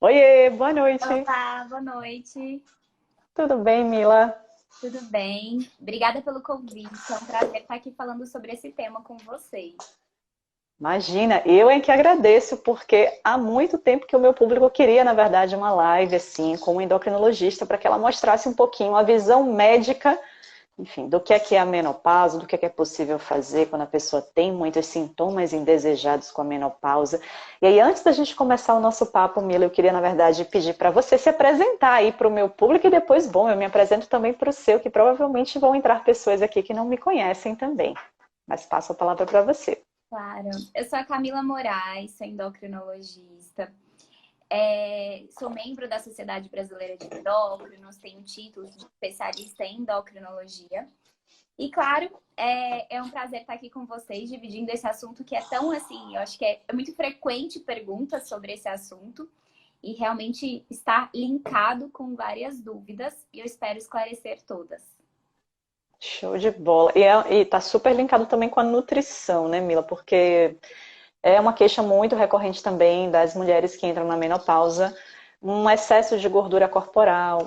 Oiê, boa noite. Olá, boa noite. Tudo bem, Mila? Tudo bem? Obrigada pelo convite. É um prazer estar aqui falando sobre esse tema com vocês. Imagina, eu é que agradeço, porque há muito tempo que o meu público queria, na verdade, uma live assim, com um endocrinologista, para que ela mostrasse um pouquinho a visão médica, enfim, do que é a menopausa, do que é possível fazer quando a pessoa tem muitos sintomas indesejados com a menopausa. E aí, antes da gente começar o nosso papo, Mila, eu queria, na verdade, pedir para você se apresentar aí para o meu público e depois, bom, eu me apresento também para o seu, que provavelmente vão entrar pessoas aqui que não me conhecem também. Mas passo a palavra para você. Claro. Eu sou a Camila Moraes, sou endocrinologista. Sou membro da Sociedade Brasileira de Endócrinos, tenho título de especialista em endocrinologia. E, claro, é um prazer estar aqui com vocês, dividindo esse assunto que é tão assim, eu acho que é muito frequente perguntas sobre esse assunto. E realmente está linkado com várias dúvidas e eu espero esclarecer todas. Show de bola. E tá super linkado também com a nutrição, né, Mila? Porque é uma queixa muito recorrente também das mulheres que entram na menopausa, um excesso de gordura corporal,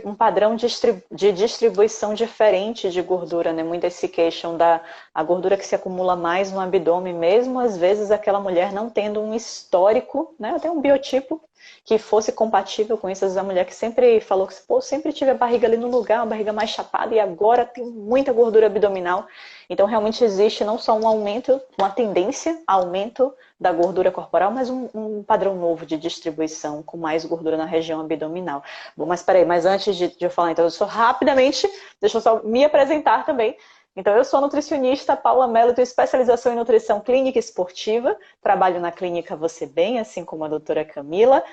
um padrão de distribuição diferente de gordura, né? Muitas se queixam da a gordura que se acumula mais no abdômen, mesmo às vezes aquela mulher não tendo um histórico, né? Até um biotipo que fosse compatível com isso. Às vezes a mulher que sempre falou que, pô, sempre tive a barriga ali no lugar, a barriga mais chapada, e agora tem muita gordura abdominal. Então, realmente existe não só um aumento, uma tendência a aumento da gordura corporal, mas um padrão novo de distribuição com mais gordura na região abdominal. Bom, mas peraí, mas antes de eu falar, então, eu só rapidamente, deixa eu só me apresentar também. Então, eu sou nutricionista Paula Mello, tenho especialização em nutrição clínica e esportiva, trabalho na clínica Você Bem, assim como a doutora Camila.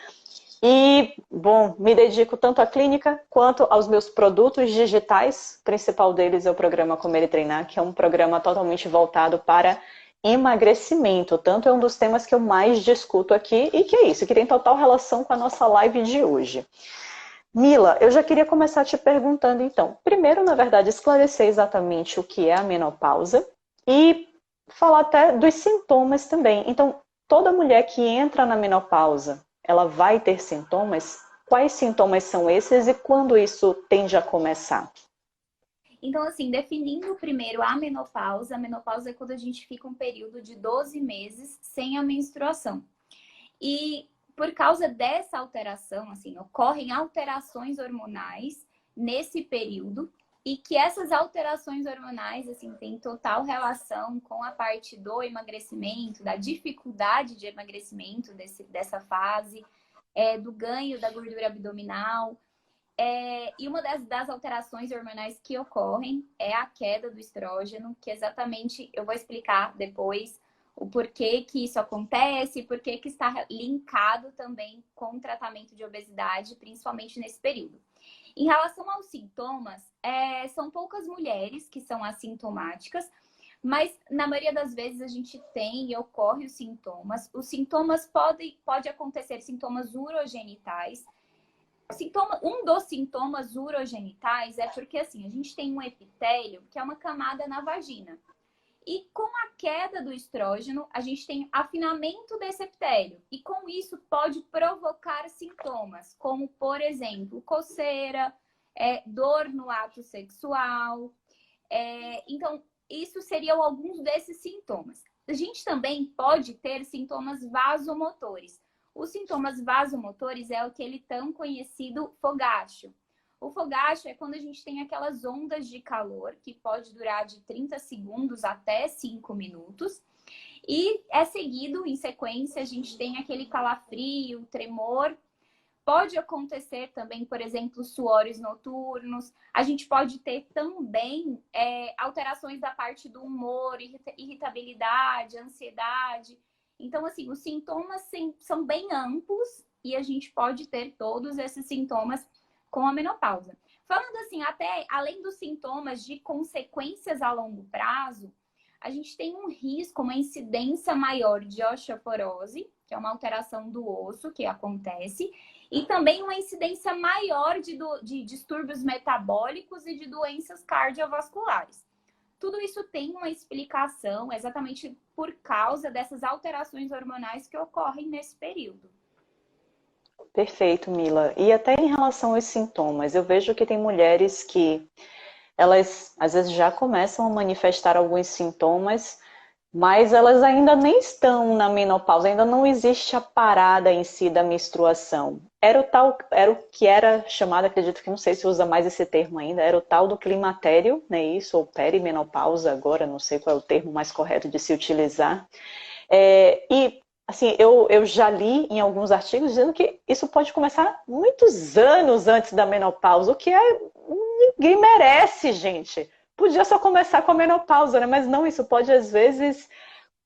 E, bom, me dedico tanto à clínica quanto aos meus produtos digitais. O principal deles é o programa Comer e Treinar, que é um programa totalmente voltado para emagrecimento. Tanto é um dos temas que eu mais discuto aqui e que é isso, que tem total relação com a nossa live de hoje. Mila, eu já queria começar te perguntando então. Primeiro, na verdade, esclarecer exatamente o que é a menopausa e falar até dos sintomas também. Então, toda mulher que entra na menopausa, ela vai ter sintomas? Quais sintomas são esses e quando isso tende a começar? Então, assim, definindo primeiro a menopausa é quando a gente fica um período de 12 meses sem a menstruação. E por causa dessa alteração, assim, ocorrem alterações hormonais nesse período e que essas alterações hormonais, assim, têm total relação com a parte do emagrecimento, da dificuldade de emagrecimento dessa fase, do ganho da gordura abdominal. E uma das alterações hormonais que ocorrem é a queda do estrógeno, que exatamente eu vou explicar depois o porquê que isso acontece, e porquê que está linkado também com o tratamento de obesidade, principalmente nesse período. Em relação aos sintomas, são poucas mulheres que são assintomáticas, mas na maioria das vezes a gente tem e ocorre os sintomas. Os sintomas pode acontecer sintomas urogenitais. Um dos sintomas urogenitais é porque assim, a gente tem um epitélio que é uma camada na vagina. E com a queda do estrógeno, a gente tem afinamento desse epitélio. E com isso pode provocar sintomas, como, por exemplo, coceira, dor no ato sexual. Então, isso seriam alguns desses sintomas. A gente também pode ter sintomas vasomotores. Os sintomas vasomotores é aquele tão conhecido fogacho. O fogacho é quando a gente tem aquelas ondas de calor que pode durar de 30 segundos até 5 minutos. E é seguido, em sequência, a gente tem aquele calafrio, tremor. Pode acontecer também, por exemplo, suores noturnos. A gente pode ter também alterações da parte do humor, irritabilidade, ansiedade. Então, assim, os sintomas são bem amplos e a gente pode ter todos esses sintomas com a menopausa. Falando assim, até além dos sintomas de consequências a longo prazo, a gente tem um risco, uma incidência maior de osteoporose, que é uma alteração do osso que acontece, e também uma incidência maior de distúrbios metabólicos e de doenças cardiovasculares. Tudo isso tem uma explicação exatamente por causa dessas alterações hormonais que ocorrem nesse período. Perfeito, Mila. E até em relação aos sintomas, eu vejo que tem mulheres que elas às vezes já começam a manifestar alguns sintomas, mas elas ainda nem estão na menopausa, ainda não existe a parada em si da menstruação. Era o que era chamado, acredito que não sei se usa mais esse termo ainda, era o tal do climatério, né, isso, ou perimenopausa agora, não sei qual é o termo mais correto de se utilizar. E assim, eu já li em alguns artigos dizendo que isso pode começar muitos anos antes da menopausa, o que ninguém merece, gente. Podia só começar com a menopausa, né? Mas não, isso pode às vezes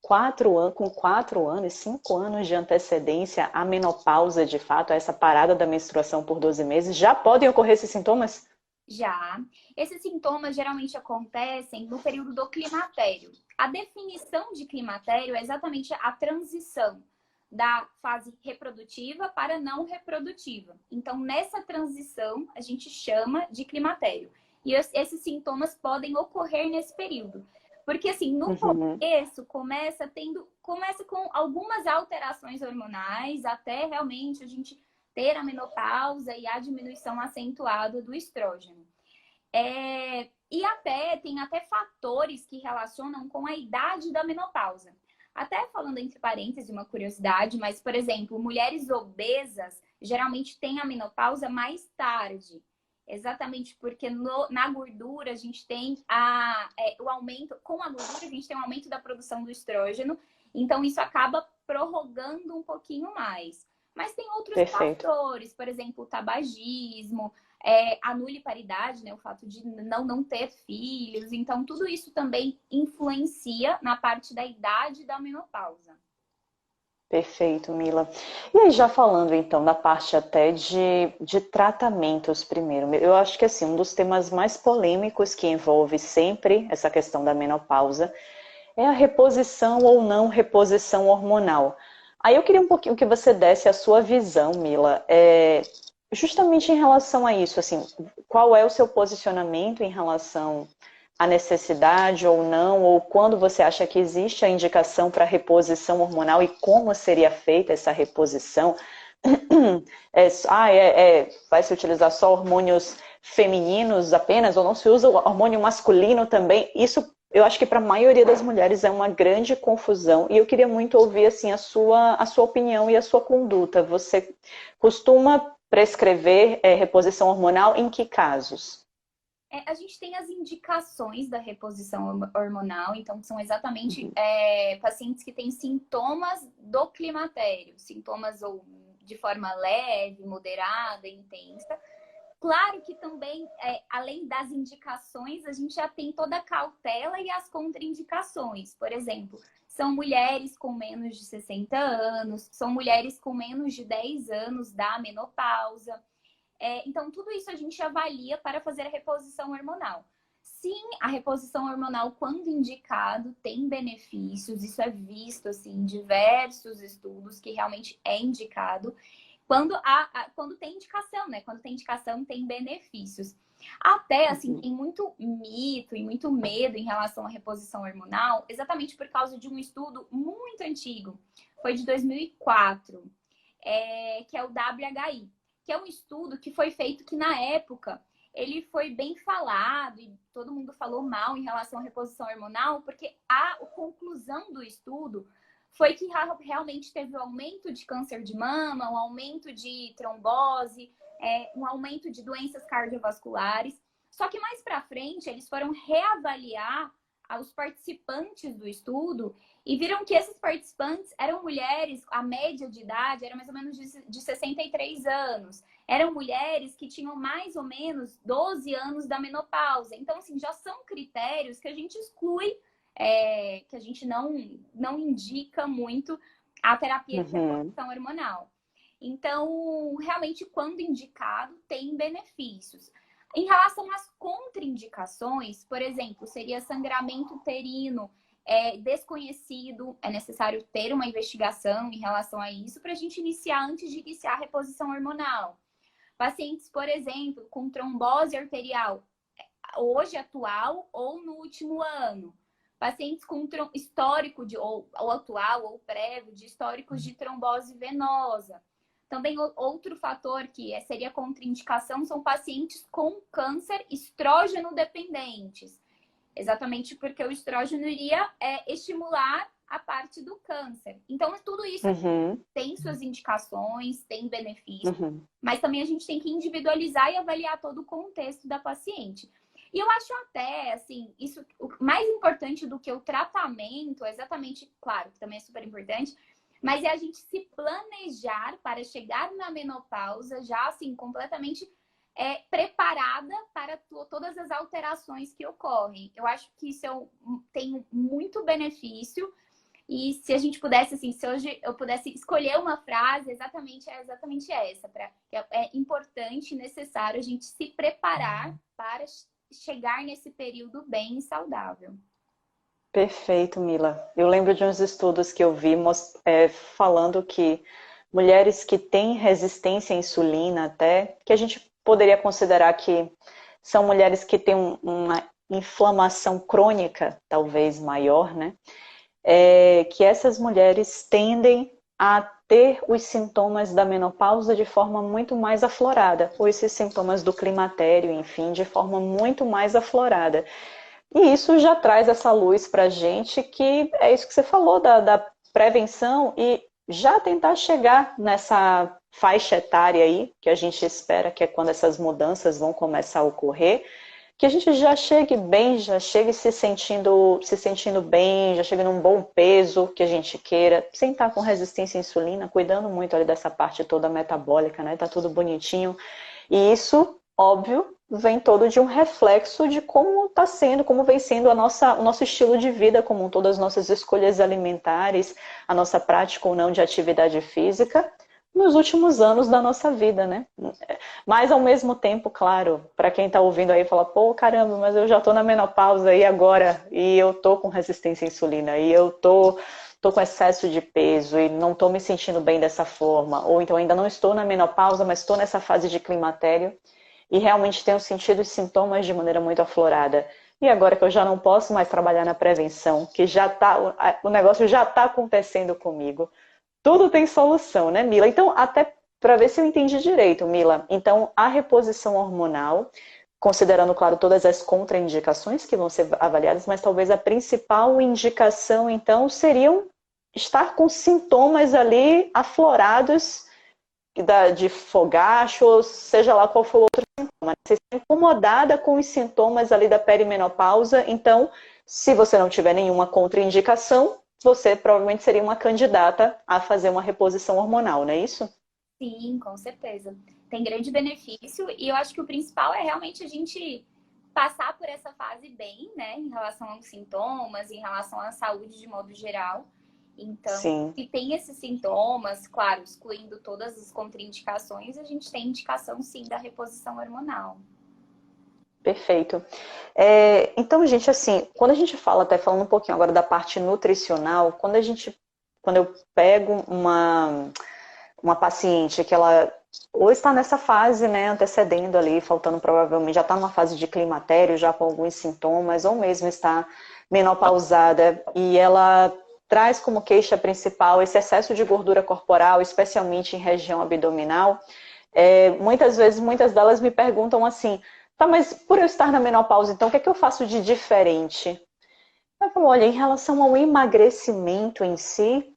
com 4 anos, 5 anos de antecedência à menopausa, de fato, a essa parada da menstruação por 12 meses, já podem ocorrer esses sintomas? Já. Esses sintomas geralmente acontecem no período do climatério. A definição de climatério é exatamente a transição da fase reprodutiva para não reprodutiva. Então, nessa transição, a gente chama de climatério. E esses sintomas podem ocorrer nesse período. Porque, assim, no Uhum. começo, começa com algumas alterações hormonais, até realmente a gente ter a menopausa e a diminuição acentuada do estrógeno. Tem até fatores que relacionam com a idade da menopausa. Até falando entre parênteses, uma curiosidade, mas, por exemplo, mulheres obesas geralmente têm a menopausa mais tarde. Exatamente porque na gordura a gente tem o aumento, com a gordura a gente tem um aumento da produção do estrógeno, então isso acaba prorrogando um pouquinho mais. Mas tem outros Perfeito. fatores, por exemplo, o tabagismo, a nulliparidade, né, o fato de não ter filhos. Então, tudo isso também influencia na parte da idade da menopausa. Perfeito, Mila. E aí, já falando então da parte até de tratamentos primeiro, eu acho que assim, um dos temas mais polêmicos que envolve sempre essa questão da menopausa é a reposição ou não reposição hormonal. Aí eu queria um pouquinho que você desse a sua visão, Mila, justamente em relação a isso, assim, qual é o seu posicionamento em relação à necessidade ou não, ou quando você acha que existe a indicação para reposição hormonal e como seria feita essa reposição? Vai se utilizar só hormônios femininos apenas, ou não se usa o hormônio masculino também? Isso eu acho que para a maioria das mulheres é uma grande confusão e eu queria muito ouvir assim a sua opinião e a sua conduta. Você costuma prescrever reposição hormonal em que casos? A gente tem as indicações da reposição hormonal, então são exatamente Uhum. pacientes que têm sintomas do climatério, sintomas ou de forma leve, moderada, intensa. Claro que também, além das indicações, a gente já tem toda a cautela e as contraindicações. Por exemplo, são mulheres com menos de 60 anos, são mulheres com menos de 10 anos da menopausa. Então, tudo isso a gente avalia para fazer a reposição hormonal. Sim, a reposição hormonal, quando indicado, tem benefícios. Isso é visto assim, em diversos estudos que realmente é indicado. Quando tem indicação, né? Quando tem indicação, tem benefícios. Até, assim, Uhum. tem muito mito e muito medo em relação à reposição hormonal, exatamente por causa de um estudo muito antigo. Foi de 2004, que é o WHI, que é um estudo que foi feito que, na época, ele foi bem falado e todo mundo falou mal em relação à reposição hormonal, porque a conclusão do estudo foi que realmente teve um aumento de câncer de mama, um aumento de trombose, um aumento de doenças cardiovasculares. Só que mais para frente eles foram reavaliar os participantes do estudo e viram que esses participantes eram mulheres, a média de idade era mais ou menos de 63 anos. Eram mulheres que tinham mais ou menos 12 anos da menopausa. Então, assim, já são critérios que a gente exclui, que a gente não indica muito a terapia de Uhum. reposição hormonal. Então, realmente, quando indicado, tem benefícios. Em relação às contraindicações, por exemplo, seria sangramento uterino desconhecido, é necessário ter uma investigação em relação a isso para a gente iniciar antes de iniciar a reposição hormonal. Pacientes, por exemplo, com trombose arterial, hoje atual ou no último ano. Pacientes com histórico ou atual ou prévio de históricos de trombose venosa. Também outro fator que seria contraindicação são pacientes com câncer estrógeno dependentes. Exatamente porque o estrógeno iria estimular a parte do câncer. Então, tudo isso tem suas indicações, tem benefícios, mas também a gente tem que individualizar e avaliar todo o contexto da paciente. E eu acho até, assim, isso o mais importante do que o tratamento, exatamente, claro, que também é super importante, mas é a gente se planejar para chegar na menopausa já, assim, completamente preparada para todas as alterações que ocorrem. Eu acho que isso tem muito benefício. E se a gente pudesse, assim, se hoje eu pudesse escolher uma frase, é exatamente essa. É importante e necessário a gente se preparar para chegar nesse período bem e saudável. Perfeito, Mila. Eu lembro de uns estudos que eu vi falando que mulheres que têm resistência à insulina até, que a gente poderia considerar que são mulheres que têm uma inflamação crônica, talvez maior, né? Que essas mulheres tendem a ter os sintomas da menopausa de forma muito mais aflorada, ou esses sintomas do climatério, enfim, de forma muito mais aflorada. E isso já traz essa luz para a gente, que é isso que você falou, da prevenção e já tentar chegar nessa faixa etária aí, que a gente espera, que é quando essas mudanças vão começar a ocorrer, que a gente já chegue bem, já chegue se sentindo bem, já chegue num bom peso que a gente queira, sem estar com resistência à insulina, cuidando muito ali dessa parte toda metabólica, né? Tá tudo bonitinho. E isso, óbvio, vem todo de um reflexo de como está sendo, como vem sendo o nosso estilo de vida, como todas as nossas escolhas alimentares, a nossa prática ou não de atividade física, nos últimos anos da nossa vida, né? Mas ao mesmo tempo, claro, para quem está ouvindo aí, fala, pô, caramba, mas eu já estou na menopausa e agora? E eu estou com resistência à insulina, e eu tô com excesso de peso e não estou me sentindo bem dessa forma, ou então ainda não estou na menopausa, mas estou nessa fase de climatério e realmente tenho sentido os sintomas de maneira muito aflorada. E agora que eu já não posso mais trabalhar na prevenção, que o negócio já está acontecendo comigo, tudo tem solução, né, Mila? Então, até para ver se eu entendi direito, Mila. Então, a reposição hormonal, considerando, claro, todas as contraindicações que vão ser avaliadas, mas talvez a principal indicação, então, seriam estar com sintomas ali aflorados de fogacho, seja lá qual for o outro sintoma. Você está incomodada com os sintomas ali da perimenopausa, então, se você não tiver nenhuma contraindicação, você provavelmente seria uma candidata a fazer uma reposição hormonal, não é isso? Sim, com certeza. Tem grande benefício e eu acho que o principal é realmente a gente passar por essa fase bem, né, em relação aos sintomas, em relação à saúde de modo geral. Então, Sim. se tem esses sintomas, claro, excluindo todas as contraindicações, a gente tem indicação, sim, da reposição hormonal. Perfeito. Então, gente, assim, quando a gente fala, até falando um pouquinho agora da parte nutricional, quando eu pego uma paciente que ela ou está nessa fase, né, antecedendo ali, faltando provavelmente, já está numa fase de climatério, já com alguns sintomas, ou mesmo está menopausada, e ela traz como queixa principal esse excesso de gordura corporal, especialmente em região abdominal, muitas vezes, muitas delas me perguntam assim, tá, mas por eu estar na menopausa, então o que é que eu faço de diferente? Eu falo, olha, em relação ao emagrecimento em si,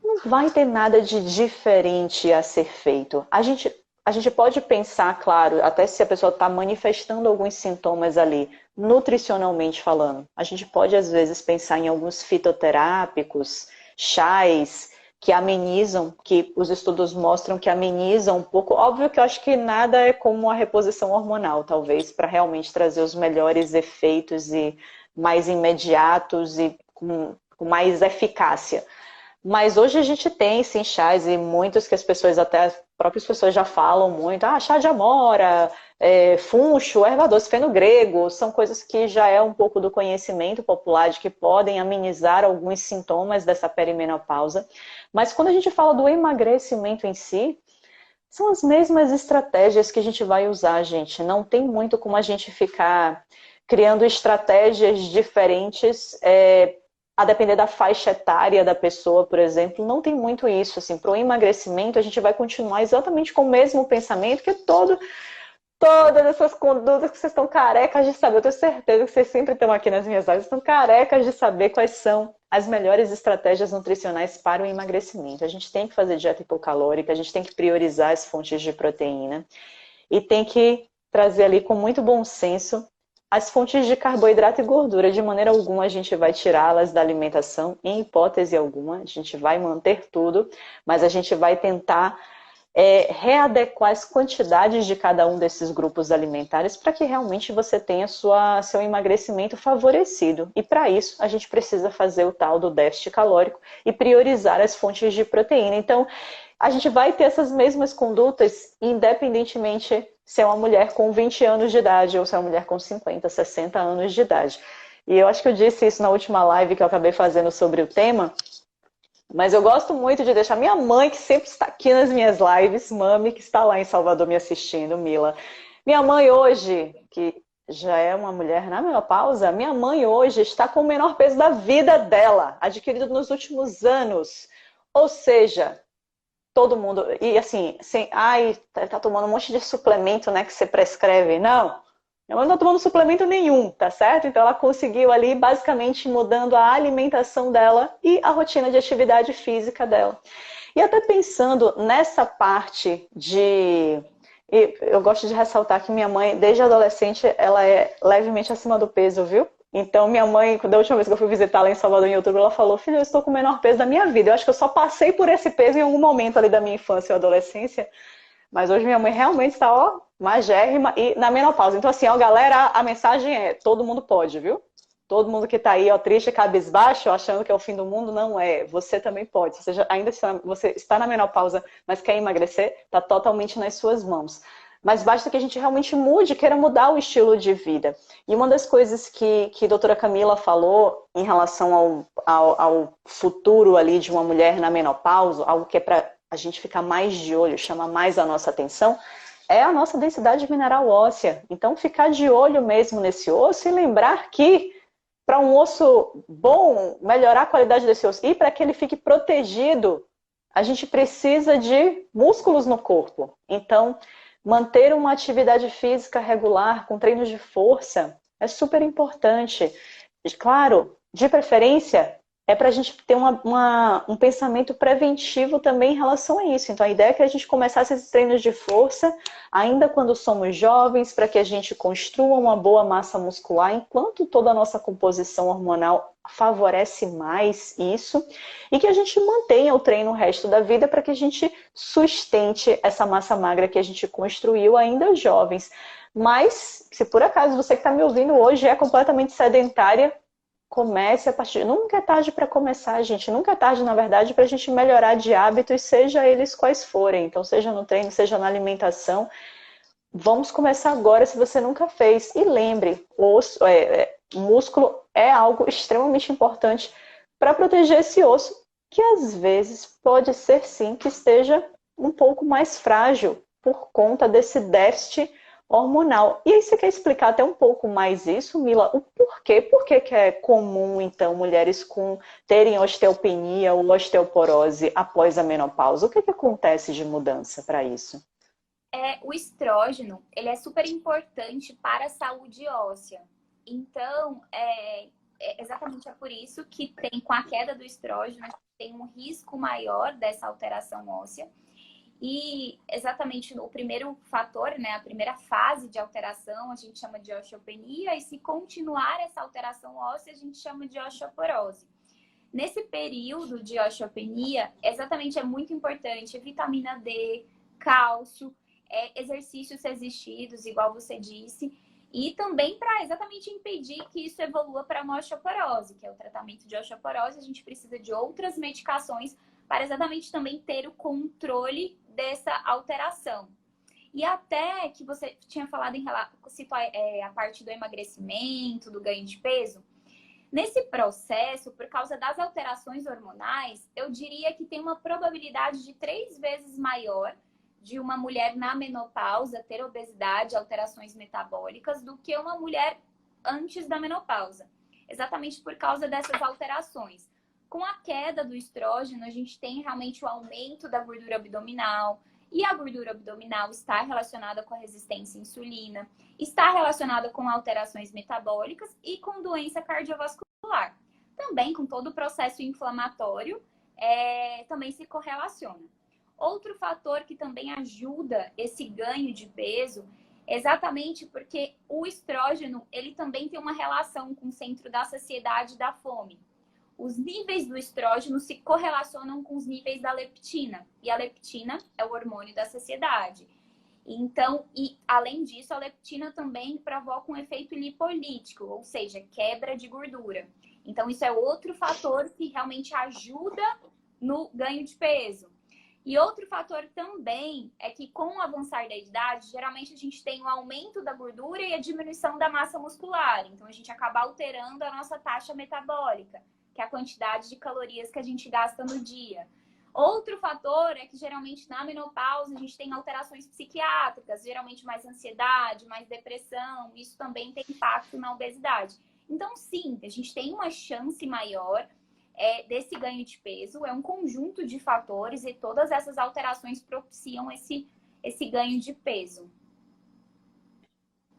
não vai ter nada de diferente a ser feito. A gente pode pensar, claro, até se a pessoa está manifestando alguns sintomas ali, nutricionalmente falando. A gente pode, às vezes, pensar em alguns fitoterápicos, chás, que amenizam, que os estudos mostram que amenizam um pouco. Óbvio que eu acho que nada é como a reposição hormonal, talvez, para realmente trazer os melhores efeitos e mais imediatos e com mais eficácia. Mas hoje a gente tem, sim, chás e muitos que as pessoas, até as próprias pessoas já falam muito, chá de amora, funcho, erva doce, feno-grego, são coisas que já é um pouco do conhecimento popular de que podem amenizar alguns sintomas dessa perimenopausa. Mas quando a gente fala do emagrecimento em si, são as mesmas estratégias que a gente vai usar, gente. Não tem muito como a gente ficar criando estratégias diferentes a depender da faixa etária da pessoa, por exemplo, não tem muito isso. Assim, para o emagrecimento, a gente vai continuar exatamente com o mesmo pensamento que todas essas condutas que vocês estão carecas de saber. Eu tenho certeza que vocês sempre estão aqui nas minhas lives, estão carecas de saber quais são as melhores estratégias nutricionais para o emagrecimento. A gente tem que fazer dieta hipocalórica, a gente tem que priorizar as fontes de proteína e tem que trazer ali com muito bom senso as fontes de carboidrato e gordura. De maneira alguma a gente vai tirá-las da alimentação, em hipótese alguma, a gente vai manter tudo, mas a gente vai tentar readequar as quantidades de cada um desses grupos alimentares para que realmente você tenha seu emagrecimento favorecido. E para isso, a gente precisa fazer o tal do déficit calórico e priorizar as fontes de proteína. Então, a gente vai ter essas mesmas condutas, independentemente se é uma mulher com 20 anos de idade ou se é uma mulher com 50, 60 anos de idade. E eu acho que eu disse isso na última live que eu acabei fazendo sobre o tema, mas eu gosto muito de deixar minha mãe, que sempre está aqui nas minhas lives, mami, que está lá em Salvador me assistindo, Mila. Minha mãe hoje, que já é uma mulher na menopausa, minha mãe hoje está com o menor peso da vida dela, adquirido nos últimos anos. Ou seja, todo mundo, e assim, sem, ai, tá tomando um monte de suplemento, né, que você prescreve. Não, ela não tá tomando suplemento nenhum, tá certo? Então ela conseguiu ali, basicamente, mudando a alimentação dela e a rotina de atividade física dela. E até pensando nessa parte de... Eu gosto de ressaltar que minha mãe, desde adolescente, ela é levemente acima do peso, viu? Então, minha mãe, da última vez que eu fui visitá-la em Salvador, em outubro, ela falou: filha, eu estou com o menor peso da minha vida. Eu acho que eu só passei por esse peso em algum momento ali da minha infância ou adolescência. Mas hoje minha mãe realmente está, ó, magérrima e na menopausa. Então, assim, ó, galera, a mensagem é: todo mundo pode, viu? Todo mundo que está aí, ó, triste, cabisbaixo, achando que é o fim do mundo, não é. Você também pode. Você está na menopausa, mas quer emagrecer, está totalmente nas suas mãos. Mas basta que a gente realmente mude, queira mudar o estilo de vida. E uma das coisas que a doutora Camila falou em relação ao futuro ali de uma mulher na menopausa, algo que é para a gente ficar mais de olho, chama mais a nossa atenção, é a nossa densidade mineral óssea. Então, ficar de olho mesmo nesse osso e lembrar que para um osso bom, melhorar a qualidade desse osso e para que ele fique protegido, a gente precisa de músculos no corpo. Então, manter uma atividade física regular, com treinos de força, é super importante. Claro, de preferência, é para a gente ter um pensamento preventivo também em relação a isso. Então, a ideia é que a gente começasse esses treinos de força ainda quando somos jovens, para que a gente construa uma boa massa muscular, enquanto toda a nossa composição hormonal favorece mais isso, e que a gente mantenha o treino o resto da vida para que a gente sustente essa massa magra que a gente construiu ainda jovens. Mas, se por acaso você que está me ouvindo hoje é completamente sedentária, comece a partir... Nunca é tarde para começar, gente. Nunca é tarde, na verdade, para a gente melhorar de hábitos, seja eles quais forem. Então, seja no treino, seja na alimentação. Vamos começar agora, se você nunca fez. E lembre, músculo é algo extremamente importante para proteger esse osso, que às vezes pode ser, sim, que esteja um pouco mais frágil por conta desse déficit hormonal. E aí você quer explicar até um pouco mais isso, Mila? O porquê? Por que é comum, então, mulheres terem osteopenia ou osteoporose após a menopausa? O que acontece de mudança para isso? O estrógeno, ele é super importante para a saúde óssea. Então, exatamente por isso que tem, com a queda do estrógeno, tem um risco maior dessa alteração óssea. E exatamente o primeiro fator, né, a primeira fase de alteração, a gente chama de osteopenia, e se continuar essa alteração óssea, a gente chama de osteoporose. Nesse período de osteopenia, exatamente é muito importante vitamina D, cálcio, exercícios resistidos, igual você disse, e também para exatamente impedir que isso evolua para uma osteoporose, que é o tratamento de osteoporose. A gente precisa de outras medicações para exatamente também ter o controle dessa alteração. E até que você tinha falado em relação a parte do emagrecimento, do ganho de peso, nesse processo, por causa das alterações hormonais, eu diria que tem uma probabilidade de 3 vezes maior de uma mulher na menopausa ter obesidade, alterações metabólicas, do que uma mulher antes da menopausa. exatamente por causa dessas alterações. Com a queda do estrógeno, a gente tem realmente o aumento da gordura abdominal, e a gordura abdominal está relacionada com a resistência à insulina, está relacionada com alterações metabólicas e com doença cardiovascular. Também com todo o processo inflamatório, também se correlaciona. Outro fator que também ajuda esse ganho de peso, exatamente porque o estrógeno, ele também tem uma relação com o centro da saciedade e da fome. Os níveis do estrógeno se correlacionam com os níveis da leptina. E a leptina é o hormônio da saciedade. Então, e além disso, a leptina também provoca um efeito lipolítico, ou seja, quebra de gordura. Então, isso é outro fator que realmente ajuda no ganho de peso. E outro fator também é que com o avançar da idade, geralmente a gente tem o aumento da gordura e a diminuição da massa muscular. Então, a gente acaba alterando a nossa taxa metabólica, que é a quantidade de calorias que a gente gasta no dia. Outro fator é que geralmente na menopausa a gente tem alterações psiquiátricas, geralmente mais ansiedade, mais depressão, isso também tem impacto na obesidade. Então sim, a gente tem uma chance maior desse ganho de peso, é um conjunto de fatores e todas essas alterações propiciam esse ganho de peso.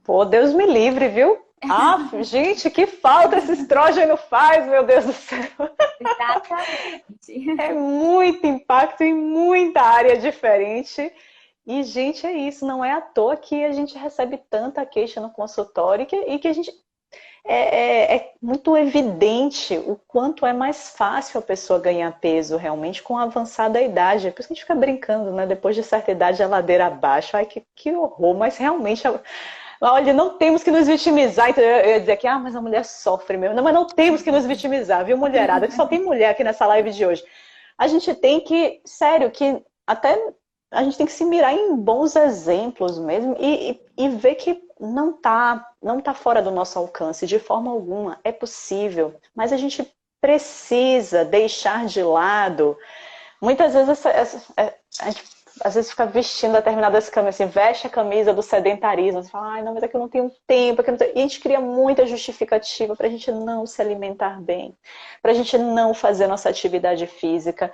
Pô, Deus me livre, viu? Ah, gente, que falta esse estrógeno faz, meu Deus do céu. Exatamente. É muito impacto em muita área diferente. E, gente, é isso. Não é à toa que a gente recebe tanta queixa no consultório e que a gente é muito evidente o quanto é mais fácil a pessoa ganhar peso realmente com a avançada idade. É por isso que a gente fica brincando, né? Depois de certa idade, a ladeira abaixo. Ai, que horror. Mas realmente... Olha, não temos que nos vitimizar. Então eu ia dizer que, mas a mulher sofre mesmo. Não, mas não temos que nos vitimizar, viu, mulherada? Que só tem mulher aqui nessa live de hoje. A gente tem que, sério, que até a gente tem que se mirar em bons exemplos mesmo e ver que não tá fora do nosso alcance, de forma alguma. É possível, mas a gente precisa deixar de lado. Muitas vezes a gente às vezes fica vestindo determinadas camisas, assim, veste a camisa do sedentarismo, você fala, não, mas é que eu não tenho tempo, e a gente cria muita justificativa para a gente não se alimentar bem, para a gente não fazer nossa atividade física.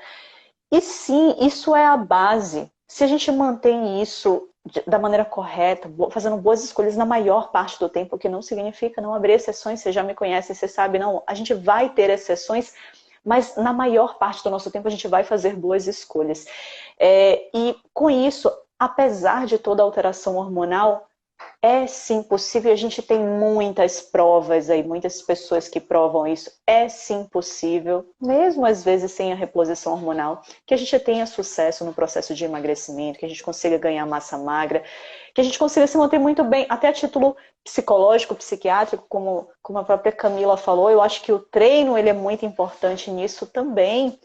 E sim, isso é a base. Se a gente mantém isso da maneira correta, fazendo boas escolhas na maior parte do tempo, o que não significa não abrir exceções, você já me conhece, você sabe, não, a gente vai ter exceções, mas na maior parte do nosso tempo a gente vai fazer boas escolhas. E com isso, apesar de toda a alteração hormonal, é sim possível, a gente tem muitas provas aí, muitas pessoas que provam isso, é sim possível, mesmo às vezes sem a reposição hormonal, que a gente tenha sucesso no processo de emagrecimento, que a gente consiga ganhar massa magra, que a gente consiga se manter muito bem, até a título psicológico, psiquiátrico, como a própria Camila falou, eu acho que o treino ele é muito importante nisso também,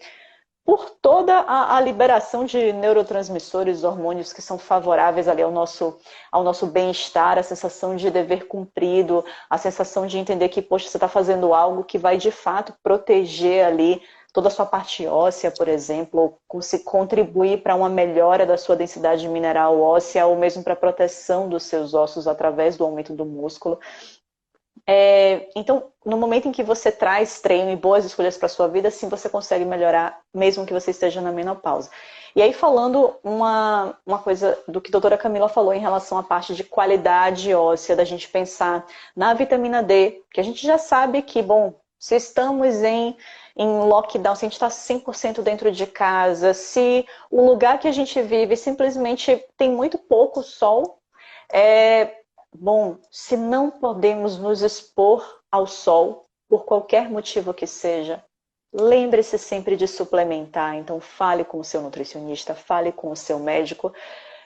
por toda a liberação de neurotransmissores, hormônios que são favoráveis ali ao nosso bem-estar, a sensação de dever cumprido, a sensação de entender que, poxa, você está fazendo algo que vai de fato proteger ali toda a sua parte óssea, por exemplo, ou se contribuir para uma melhora da sua densidade mineral óssea, ou mesmo para a proteção dos seus ossos através do aumento do músculo. Então, no momento em que você traz treino e boas escolhas para a sua vida, sim, você consegue melhorar, mesmo que você esteja na menopausa. E aí, falando uma coisa do que a doutora Camila falou em relação à parte de qualidade óssea, da gente pensar na vitamina D, que a gente já sabe que, bom, se estamos em lockdown, se a gente está 100% dentro de casa, se o lugar que a gente vive simplesmente tem muito pouco sol, bom, se não podemos nos expor ao sol, por qualquer motivo que seja, lembre-se sempre de suplementar. Então, fale com o seu nutricionista, fale com o seu médico.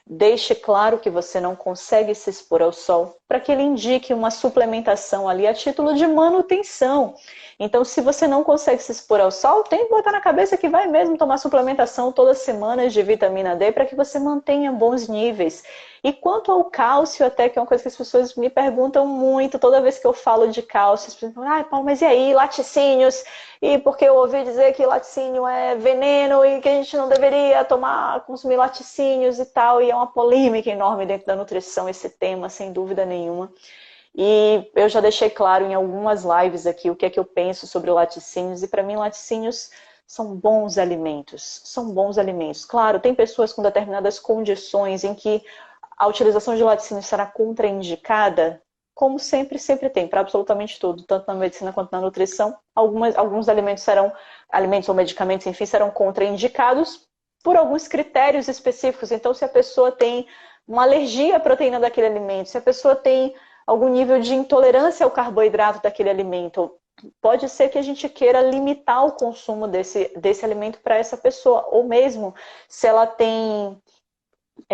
Deixe claro que você não consegue se expor ao sol, para que ele indique uma suplementação ali a título de manutenção. Então, se você não consegue se expor ao sol, tem que botar na cabeça que vai mesmo tomar suplementação todas as semanas de vitamina D para que você mantenha bons níveis. E quanto ao cálcio, até que é uma coisa que as pessoas me perguntam muito, toda vez que eu falo de cálcio, as pessoas falam, Paulo, mas e aí, laticínios? E porque eu ouvi dizer que laticínio é veneno e que a gente não deveria consumir laticínios e tal, e é uma polêmica enorme dentro da nutrição esse tema, sem dúvida nenhuma. E eu já deixei claro em algumas lives aqui o que é que eu penso sobre laticínios, e para mim laticínios são bons alimentos, são bons alimentos. Claro, tem pessoas com determinadas condições em que a utilização de laticínios será contraindicada, como sempre, sempre tem, para absolutamente tudo, tanto na medicina quanto na nutrição. Alguns alimentos serão, alimentos ou medicamentos, enfim, serão contraindicados por alguns critérios específicos. Então, se a pessoa tem uma alergia à proteína daquele alimento, se a pessoa tem algum nível de intolerância ao carboidrato daquele alimento, pode ser que a gente queira limitar o consumo desse alimento para essa pessoa. Ou mesmo, se ela tem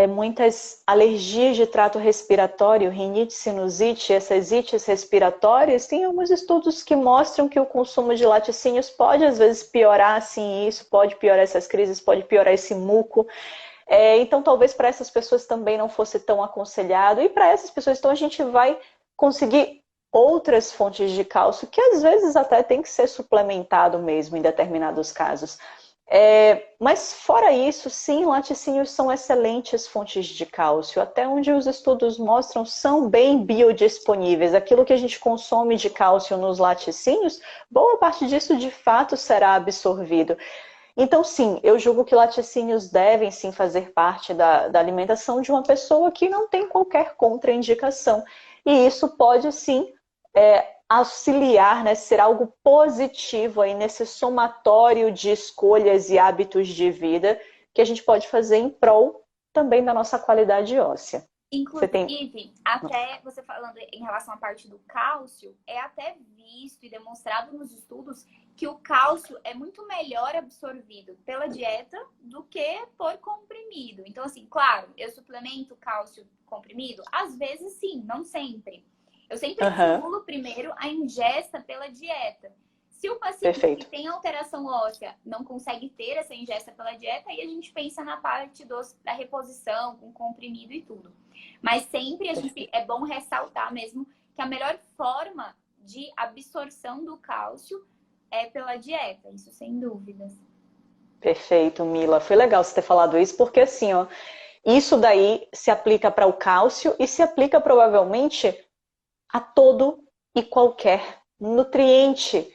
muitas alergias de trato respiratório, rinite, sinusite, essas ites respiratórias, tem alguns estudos que mostram que o consumo de laticínios pode, às vezes, piorar assim isso, pode piorar essas crises, pode piorar esse muco. Então, talvez para essas pessoas também não fosse tão aconselhado. E para essas pessoas, então, a gente vai conseguir outras fontes de cálcio, que às vezes até tem que ser suplementado mesmo em determinados casos. Mas fora isso, sim, laticínios são excelentes fontes de cálcio. Até onde os estudos mostram, são bem biodisponíveis. Aquilo que a gente consome de cálcio nos laticínios, boa parte disso de fato será absorvido. Então, sim, eu julgo que laticínios devem sim fazer parte da alimentação de uma pessoa que não tem qualquer contraindicação. E isso pode sim auxiliar, né, ser algo positivo aí nesse somatório de escolhas e hábitos de vida que a gente pode fazer em prol também da nossa qualidade óssea. Inclusive, até você falando em relação à parte do cálcio, é até visto e demonstrado nos estudos que o cálcio é muito melhor absorvido pela dieta do que por comprimido. Então, assim, claro, eu suplemento cálcio comprimido? Às vezes sim, não sempre. Eu sempre estimulo primeiro a ingesta pela dieta. Se o paciente que tem alteração óssea não consegue ter essa ingesta pela dieta, aí a gente pensa na parte da reposição, com comprimido e tudo. Mas sempre é bom ressaltar mesmo que a melhor forma de absorção do cálcio é pela dieta, isso sem dúvidas. Perfeito, Mila. Foi legal você ter falado isso, porque assim, ó, isso daí se aplica para o cálcio e se aplica provavelmente a todo e qualquer nutriente.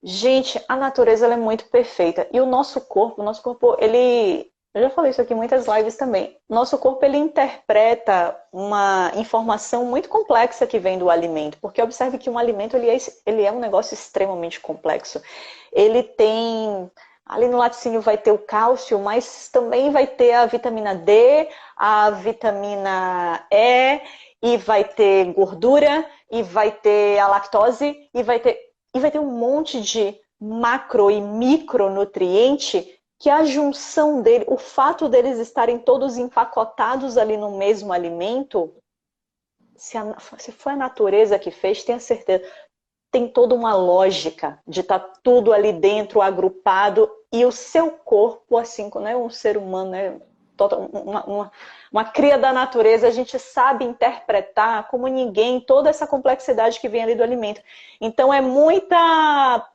Gente, a natureza ela é muito perfeita. E o nosso corpo, ele... Eu já falei isso aqui em muitas lives também. Nosso corpo, ele interpreta uma informação muito complexa que vem do alimento. Porque observe que um alimento, ele é um negócio extremamente complexo. Ele tem... Ali no laticínio vai ter o cálcio, mas também vai ter a vitamina D, a vitamina E vai ter gordura, e vai ter a lactose, e vai ter um monte de macro e micronutriente que a junção dele, o fato deles estarem todos empacotados ali no mesmo alimento, se foi a natureza que fez, tenha certeza, tem toda uma lógica de estar tudo ali dentro, agrupado, e o seu corpo, assim, né, um ser humano, né, uma cria da natureza, a gente sabe interpretar como ninguém toda essa complexidade que vem ali do alimento. Então é muita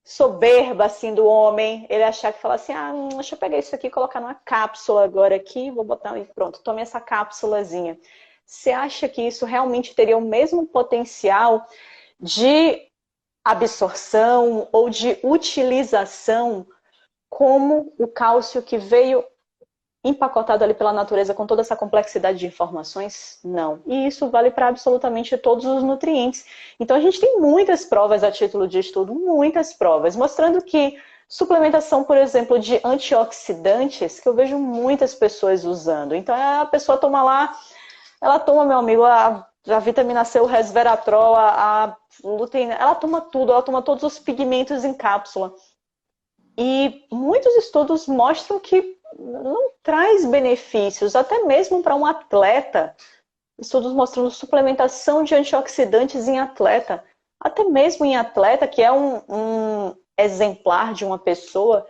soberba assim do homem, ele achar que fala assim, deixa eu pegar isso aqui e colocar numa cápsula agora aqui, vou botar e pronto, tome essa cápsulazinha. Você acha que isso realmente teria o mesmo potencial de absorção ou de utilização como o cálcio que veio empacotado ali pela natureza com toda essa complexidade de informações? Não. E isso vale para absolutamente todos os nutrientes. Então a gente tem muitas provas a título de estudo, muitas provas, mostrando que suplementação, por exemplo, de antioxidantes, que eu vejo muitas pessoas usando. Então a pessoa toma lá, ela toma, meu amigo, a vitamina C, o resveratrol, a luteína, ela toma tudo, ela toma todos os pigmentos em cápsula. E muitos estudos mostram que não traz benefícios, até mesmo para um atleta. Estudos mostrando suplementação de antioxidantes em atleta. Até mesmo em atleta, que é um exemplar de uma pessoa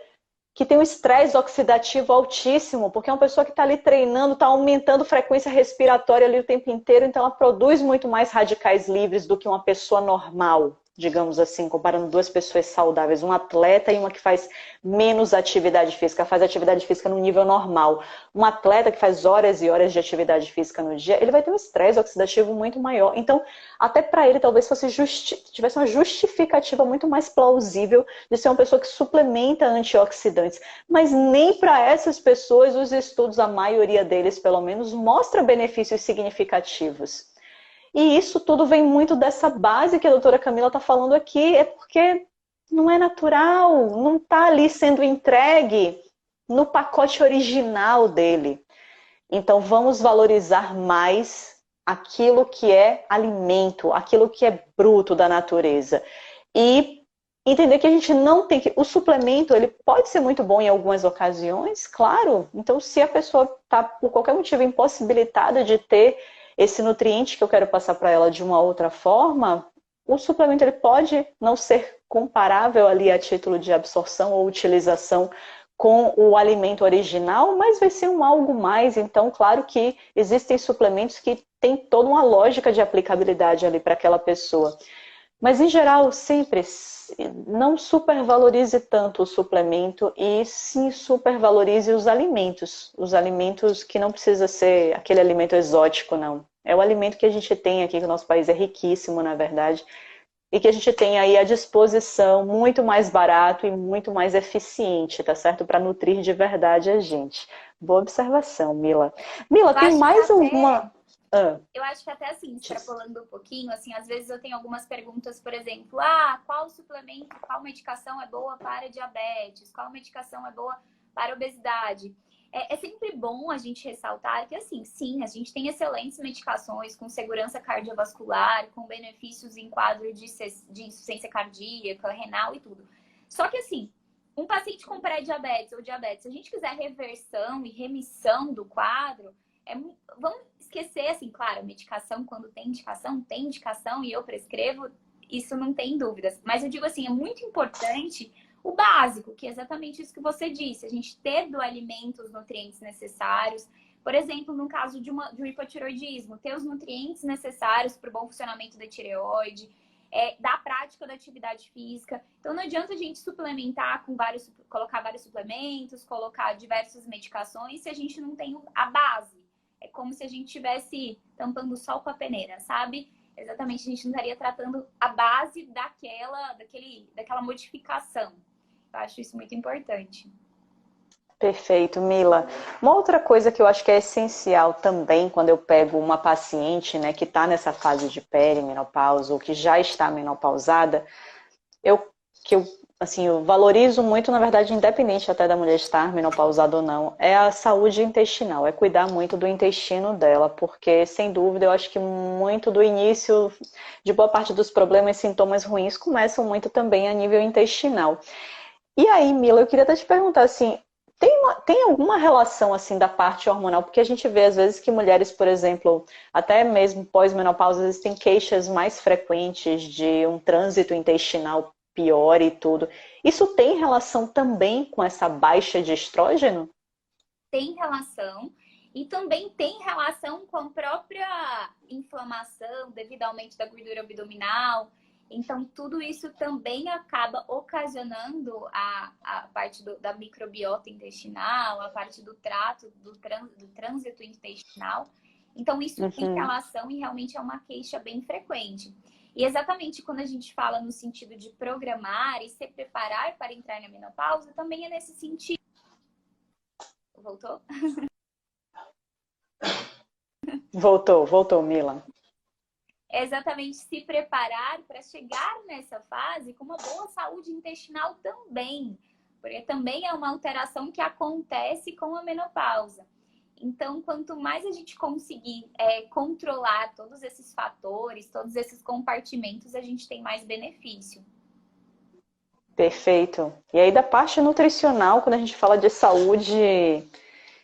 que tem um estresse oxidativo altíssimo, porque é uma pessoa que está ali treinando, está aumentando a frequência respiratória ali o tempo inteiro, então ela produz muito mais radicais livres do que uma pessoa normal. digamos assim, comparando duas pessoas saudáveis, um atleta e uma que faz menos atividade física, faz atividade física no nível normal. Um atleta que faz horas e horas de atividade física no dia, ele vai ter um estresse oxidativo muito maior. Então, até para ele, talvez tivesse uma justificativa muito mais plausível de ser uma pessoa que suplementa antioxidantes. Mas nem para essas pessoas, os estudos, a maioria deles, pelo menos, mostra benefícios significativos. E isso tudo vem muito dessa base que a doutora Camila está falando aqui, é porque não é natural, não está ali sendo entregue no pacote original dele. Então vamos valorizar mais aquilo que é alimento, aquilo que é bruto da natureza. E entender que a gente não tem que... O suplemento, ele pode ser muito bom em algumas ocasiões, claro. Então se a pessoa está, por qualquer motivo, impossibilitada de ter esse nutriente que eu quero passar para ela de uma outra forma, o suplemento ele pode não ser comparável ali a título de absorção ou utilização com o alimento original, mas vai ser um algo mais. Então, claro que existem suplementos que têm toda uma lógica de aplicabilidade ali para aquela pessoa. Mas, em geral, sempre não supervalorize tanto o suplemento e sim supervalorize os alimentos. Os alimentos que não precisa ser aquele alimento exótico, não. É o alimento que a gente tem aqui, que o nosso país é riquíssimo, na verdade, e que a gente tem aí à disposição, muito mais barato e muito mais eficiente, tá certo? Para nutrir de verdade a gente. Boa observação, Mila. Mila, tem mais uma... Eu acho que até assim, extrapolando um pouquinho, assim, às vezes eu tenho algumas perguntas, por exemplo, qual suplemento, qual medicação é boa para diabetes? Qual medicação é boa para obesidade? É sempre bom a gente ressaltar que, assim, sim, a gente tem excelentes medicações com segurança cardiovascular, com benefícios em quadro de insuficiência cardíaca, renal e tudo. Só que, assim, um paciente com pré-diabetes ou diabetes, se a gente quiser reversão e remissão do quadro, vamos esquecer, assim, claro, medicação, quando tem indicação e eu prescrevo, isso não tem dúvidas. Mas eu digo assim, é muito importante o básico, que é exatamente isso que você disse, a gente ter do alimento os nutrientes necessários. Por exemplo, no caso de um hipotireoidismo, ter os nutrientes necessários para o bom funcionamento da tireoide, da prática da atividade física. Então não adianta a gente suplementar colocar vários suplementos, colocar diversas medicações se a gente não tem a base. É como se a gente estivesse tampando o sol com a peneira, sabe? Exatamente, a gente não estaria tratando a base daquela modificação. Eu acho isso muito importante. Perfeito, Mila. Uma outra coisa que eu acho que é essencial também quando eu pego uma paciente, né, que está nessa fase de perimenopausa ou que já está menopausada, eu valorizo muito, na verdade, independente até da mulher estar menopausada ou não, é a saúde intestinal, é cuidar muito do intestino dela, porque, sem dúvida, eu acho que muito do início de boa parte dos problemas e sintomas ruins começam muito também a nível intestinal. E aí, Mila, eu queria até te perguntar, assim, tem alguma relação, assim, da parte hormonal? Porque a gente vê, às vezes, que mulheres, por exemplo, até mesmo pós-menopausa, existem queixas mais frequentes de um trânsito intestinal pior e tudo. Isso tem relação também com essa baixa de estrógeno? Tem relação. E também tem relação com a própria inflamação devido ao aumento da gordura abdominal. Então, tudo isso também acaba ocasionando a parte da microbiota intestinal, a parte do trato, do trânsito intestinal. Então, isso tem relação e realmente é uma queixa bem frequente. E exatamente quando a gente fala no sentido de programar e se preparar para entrar na menopausa, também é nesse sentido. Voltou? Voltou, Mila. É exatamente se preparar para chegar nessa fase com uma boa saúde intestinal também, porque também é uma alteração que acontece com a menopausa. Então, quanto mais a gente conseguir controlar todos esses fatores, todos esses compartimentos, a gente tem mais benefício. Perfeito. E aí, da parte nutricional, quando a gente fala de saúde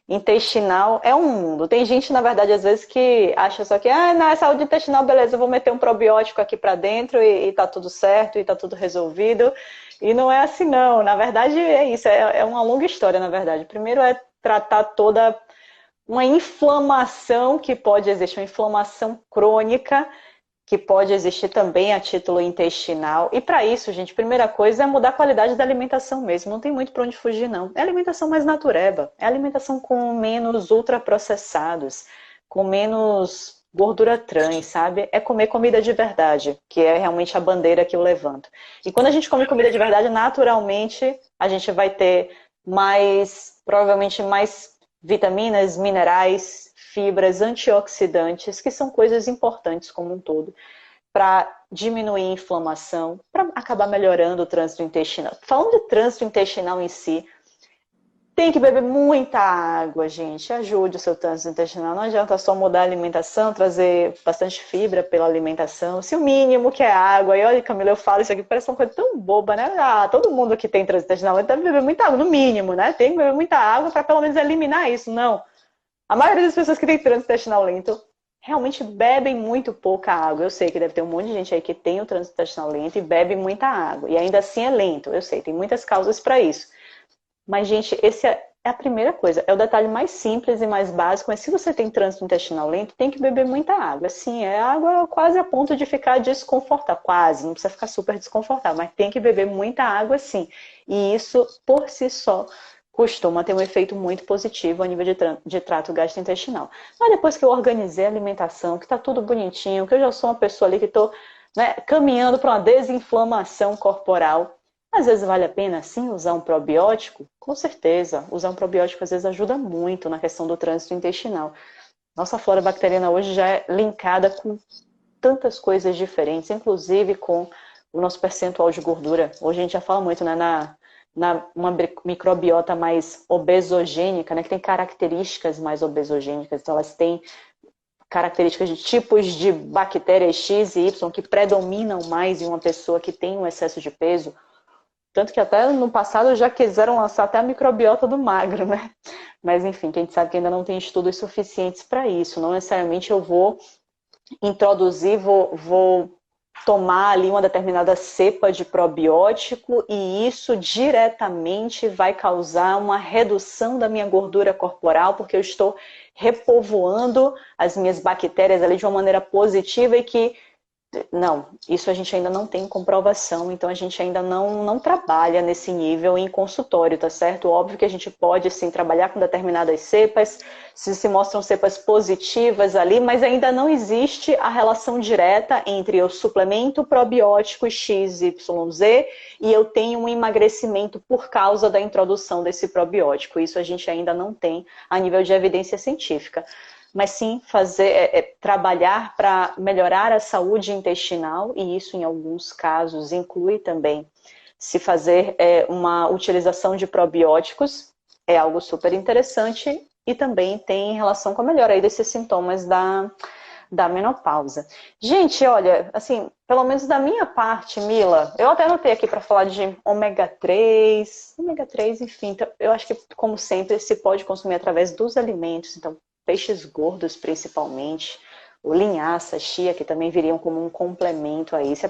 intestinal, é um mundo. Tem gente, na verdade, às vezes que acha só que, não, é saúde intestinal, beleza, eu vou meter um probiótico aqui para dentro e tá tudo certo, e tá tudo resolvido. E não é assim, não. Na verdade, é isso, é uma longa história, na verdade. Primeiro é tratar toda uma inflamação que pode existir, uma inflamação crônica, que pode existir também a título intestinal. E para isso, gente, primeira coisa é mudar a qualidade da alimentação mesmo. Não tem muito para onde fugir, não. É alimentação mais natureba. É alimentação com menos ultraprocessados, com menos gordura trans, sabe? É comer comida de verdade, que é realmente a bandeira que eu levanto. E quando a gente come comida de verdade, naturalmente, a gente vai ter provavelmente mais vitaminas, minerais, fibras, antioxidantes, que são coisas importantes como um todo, para diminuir a inflamação, para acabar melhorando o trânsito intestinal. Falando de trânsito intestinal em si, tem que beber muita água, gente. Ajude o seu trânsito intestinal. Não adianta só mudar a alimentação, trazer bastante fibra pela alimentação. Se o mínimo que é água, e olha, Camila, eu falo isso aqui, parece uma coisa tão boba, né? Ah, todo mundo que tem trânsito intestinal deve beber muita água, no mínimo, né? Tem que beber muita água para pelo menos eliminar isso. Não. A maioria das pessoas que tem trânsito intestinal lento realmente bebem muito pouca água. Eu sei que deve ter um monte de gente aí que tem o trânsito intestinal lento e bebe muita água. E ainda assim é lento. Eu sei, tem muitas causas para isso. Mas, gente, esse é a primeira coisa. É o detalhe mais simples e mais básico. Mas se você tem trânsito intestinal lento, tem que beber muita água. Sim, é água quase a ponto de ficar desconfortável. Quase, não precisa ficar super desconfortável. Mas tem que beber muita água, sim. E isso, por si só, costuma ter um efeito muito positivo a nível de trato gastrointestinal. Mas depois que eu organizei a alimentação, que está tudo bonitinho, que eu já sou uma pessoa ali que estou, né, caminhando para uma desinflamação corporal, às vezes vale a pena, sim, usar um probiótico? Com certeza. Usar um probiótico às vezes ajuda muito na questão do trânsito intestinal. Nossa flora bacteriana hoje já é linkada com tantas coisas diferentes, inclusive com o nosso percentual de gordura. Hoje a gente já fala muito, né, uma microbiota mais obesogênica, né, que tem características mais obesogênicas, então elas têm características de tipos de bactérias X e Y que predominam mais em uma pessoa que tem um excesso de peso. Tanto que até no passado já quiseram lançar até a microbiota do magro, né? Mas enfim, que a gente sabe que ainda não tem estudos suficientes para isso. Não necessariamente eu vou introduzir, vou tomar ali uma determinada cepa de probiótico e isso diretamente vai causar uma redução da minha gordura corporal, porque eu estou repovoando as minhas bactérias ali de uma maneira positiva e que não, isso a gente ainda não tem comprovação, então a gente ainda não trabalha nesse nível em consultório, tá certo? Óbvio que a gente pode, sim, trabalhar com determinadas cepas, se mostram cepas positivas ali, mas ainda não existe a relação direta entre eu suplemento probiótico XYZ e eu tenho um emagrecimento por causa da introdução desse probiótico. Isso a gente ainda não tem a nível de evidência científica. Mas sim trabalhar para melhorar a saúde intestinal, e isso em alguns casos inclui também se fazer uma utilização de probióticos, é algo super interessante e também tem relação com a melhora aí desses sintomas da menopausa. Gente, olha, assim, pelo menos da minha parte, Mila, eu até anotei aqui para falar de ômega 3, enfim, então, eu acho que, como sempre, se pode consumir através dos alimentos, então peixes gordos principalmente, o linhaça, chia, que também viriam como um complemento aí. Se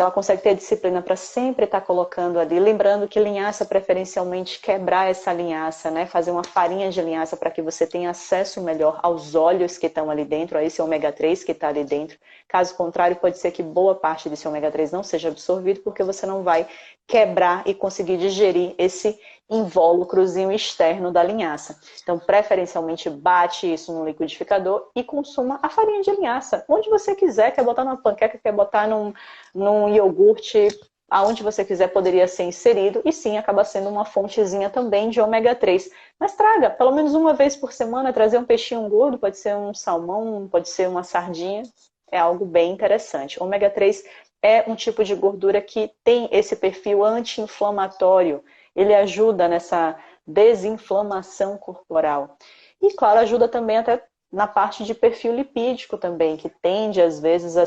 ela consegue ter a disciplina para sempre estar colocando ali, lembrando que linhaça, preferencialmente, quebrar essa linhaça, né? Fazer uma farinha de linhaça para que você tenha acesso melhor aos óleos que estão ali dentro, a esse ômega 3 que está ali dentro. Caso contrário, pode ser que boa parte desse ômega 3 não seja absorvido, porque você não vai quebrar e conseguir digerir esse invólucrozinho externo da linhaça. Então, preferencialmente, bate isso no liquidificador e consuma a farinha de linhaça. Onde você quiser, quer botar numa panqueca, quer botar num iogurte, aonde você quiser poderia ser inserido. E sim, acaba sendo uma fontezinha também de ômega 3. Mas traga, pelo menos uma vez por semana, trazer um peixinho gordo, pode ser um salmão, pode ser uma sardinha. É algo bem interessante. Ômega 3 é um tipo de gordura que tem esse perfil anti-inflamatório. Ele ajuda nessa desinflamação corporal. E, claro, ajuda também até na parte de perfil lipídico também, que tende, às vezes,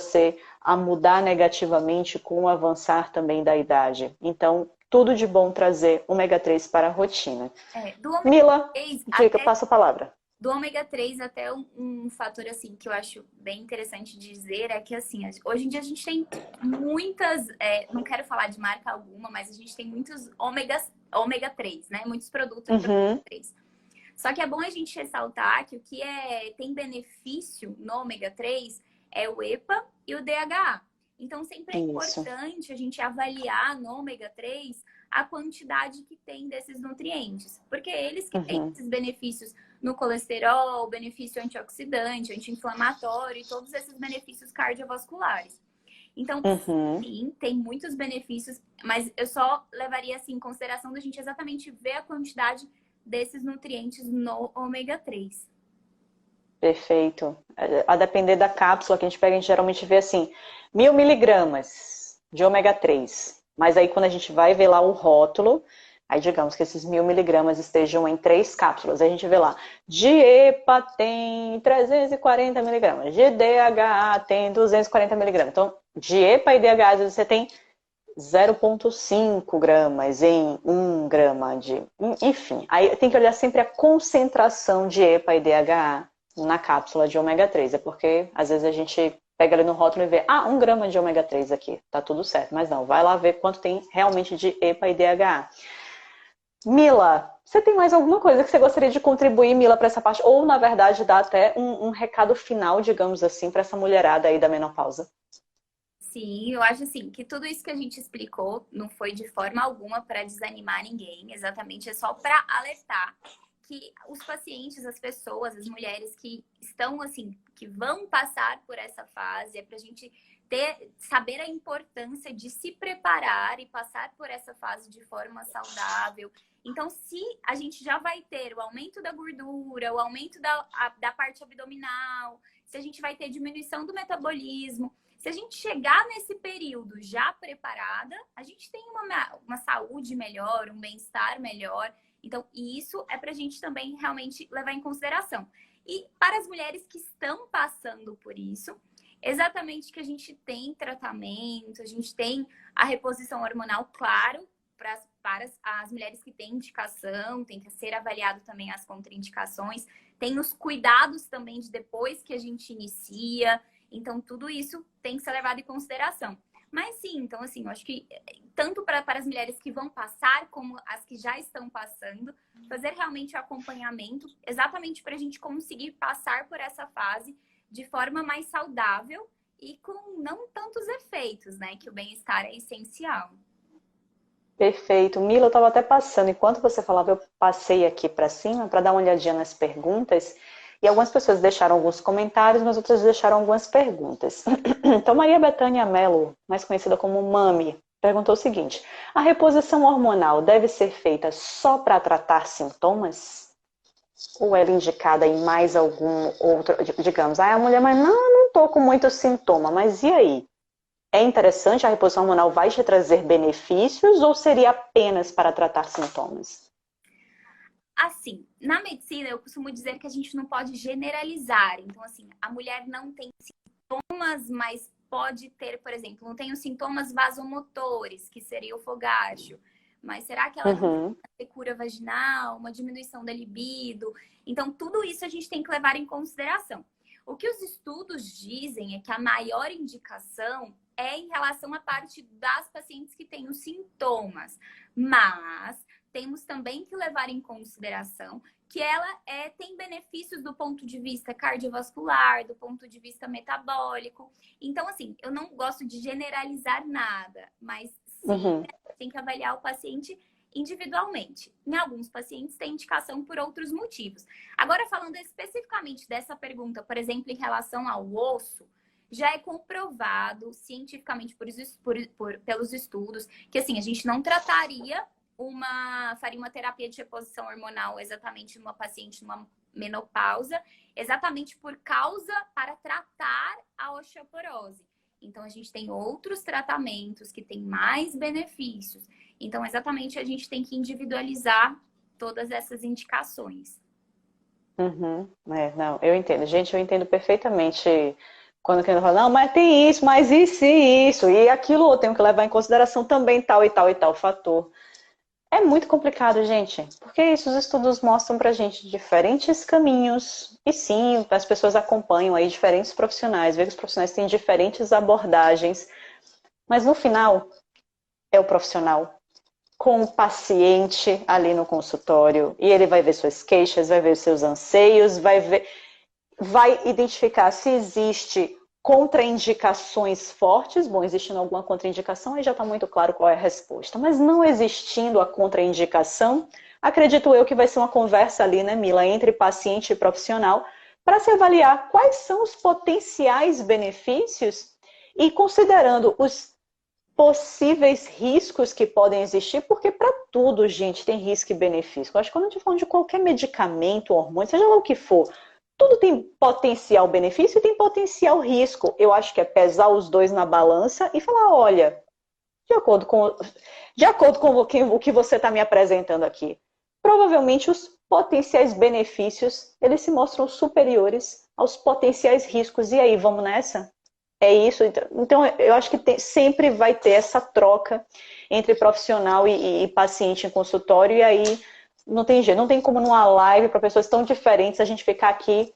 a mudar negativamente com o avançar também da idade. Então, tudo de bom trazer ômega 3 para a rotina. Do ômega Mila, 3, diga, eu passo a palavra. Do ômega 3 até um fator assim que eu acho bem interessante dizer é que assim, hoje em dia a gente tem muitas, não quero falar de marca alguma, mas a gente tem muitos ômega 3, né? Muitos produtos ômega 3. Só que é bom a gente ressaltar que o que tem benefício no ômega 3 é o EPA e o DHA. Então, sempre é Isso. importante a gente avaliar no ômega 3 a quantidade que tem desses nutrientes, porque eles que têm Uhum. esses benefícios no colesterol, benefício antioxidante, anti-inflamatório e todos esses benefícios cardiovasculares. Então, Uhum. sim, tem muitos benefícios, mas eu só levaria assim, em consideração da gente exatamente ver a quantidade desses nutrientes no ômega 3. Perfeito. A depender da cápsula que a gente pega, a gente geralmente vê assim, 1000 miligramas de ômega 3. Mas aí quando a gente vai ver lá o rótulo, aí digamos que esses 1000 miligramas estejam em 3 cápsulas. Aí a gente vê lá, de EPA tem 340 miligramas, de DHA tem 240 miligramas. Então, de EPA e DHA, às vezes você tem 0,5 gramas em 1 grama de... Enfim, aí tem que olhar sempre a concentração de EPA e DHA na cápsula de ômega 3. É porque às vezes a gente pega ali no rótulo e vê, 1 grama de ômega 3 aqui, tá tudo certo. Mas não, vai lá ver quanto tem realmente de EPA e DHA. Mila, você tem mais alguma coisa que você gostaria de contribuir, Mila, para essa parte? Ou, na verdade, dar até um recado final, digamos assim, para essa mulherada aí da menopausa? Sim, eu acho assim que tudo isso que a gente explicou não foi de forma alguma para desanimar ninguém, exatamente, é só para alertar que os pacientes, as pessoas, as mulheres que estão assim, que vão passar por essa fase, é para a gente saber a importância de se preparar e passar por essa fase de forma saudável. Então, se a gente já vai ter o aumento da gordura, o aumento da parte abdominal, se a gente vai ter diminuição do metabolismo, se a gente chegar nesse período já preparada, a gente tem uma saúde melhor, um bem-estar melhor. Então, isso é para a gente também realmente levar em consideração. E para as mulheres que estão passando por isso, exatamente que a gente tem tratamento, a gente tem a reposição hormonal, claro, para as mulheres que têm indicação, tem que ser avaliado também as contraindicações, tem os cuidados também de depois que a gente inicia. Então, tudo isso tem que ser levado em consideração. Mas sim, então assim, eu acho que tanto para as mulheres que vão passar, como as que já estão passando, fazer realmente o acompanhamento, exatamente para a gente conseguir passar por essa fase de forma mais saudável e com não tantos efeitos, né? Que o bem-estar é essencial. Perfeito. Mila, eu estava até passando, enquanto você falava, eu passei aqui para cima para dar uma olhadinha nas perguntas. E algumas pessoas deixaram alguns comentários, mas outras deixaram algumas perguntas. Então, Maria Bethânia Mello, mais conhecida como Mami, perguntou o seguinte: a reposição hormonal deve ser feita só para tratar sintomas? Ou ela é indicada em mais algum outro, digamos, a mulher, mas não estou com muito sintoma, mas e aí? É interessante, a reposição hormonal vai te trazer benefícios ou seria apenas para tratar sintomas? Assim, na medicina, eu costumo dizer que a gente não pode generalizar. Então, assim, a mulher não tem sintomas, mas pode ter, por exemplo, não tem os sintomas vasomotores, que seria o fogáceo. Mas será que ela não tem uma secura vaginal, uma diminuição da libido? Então, tudo isso a gente tem que levar em consideração. O que os estudos dizem é que a maior indicação é em relação à parte das pacientes que têm os sintomas. Mas temos também que levar em consideração que ela tem benefícios do ponto de vista cardiovascular, do ponto de vista metabólico. Então, assim, eu não gosto de generalizar nada, mas sim, tem que avaliar o paciente individualmente. Em alguns pacientes tem indicação por outros motivos. Agora, falando especificamente dessa pergunta, por exemplo, em relação ao osso, já é comprovado cientificamente pelos estudos que, assim, a gente não faria uma terapia de reposição hormonal exatamente numa paciente numa menopausa, exatamente para tratar a osteoporose. Então, a gente tem outros tratamentos que têm mais benefícios. Então, exatamente, a gente tem que individualizar todas essas indicações. Não, eu entendo. Gente, eu entendo perfeitamente quando quem fala, não, mas tem isso, mas isso e isso, e aquilo eu tenho que levar em consideração também tal e tal e tal fator. É muito complicado, gente, porque isso os estudos mostram pra gente diferentes caminhos. E sim, as pessoas acompanham aí diferentes profissionais, vê que os profissionais têm diferentes abordagens, mas no final é o profissional com o paciente ali no consultório e ele vai ver suas queixas, vai ver os seus anseios, vai identificar se existe contraindicações fortes, bom, existindo alguma contraindicação, aí já está muito claro qual é a resposta. Mas não existindo a contraindicação, acredito eu que vai ser uma conversa ali, né, Mila, entre paciente e profissional, para se avaliar quais são os potenciais benefícios e considerando os possíveis riscos que podem existir, porque para tudo, gente, tem risco e benefício. Eu acho que quando a gente fala de qualquer medicamento, hormônio, seja lá o que for, tudo tem potencial benefício e tem potencial risco. Eu acho que é pesar os dois na balança e falar, olha, de acordo com o que você está me apresentando aqui, provavelmente os potenciais benefícios, eles se mostram superiores aos potenciais riscos. E aí, vamos nessa? É isso. Então eu acho que sempre vai ter essa troca entre profissional e paciente em consultório, e aí não tem jeito, não tem como numa live para pessoas tão diferentes a gente ficar aqui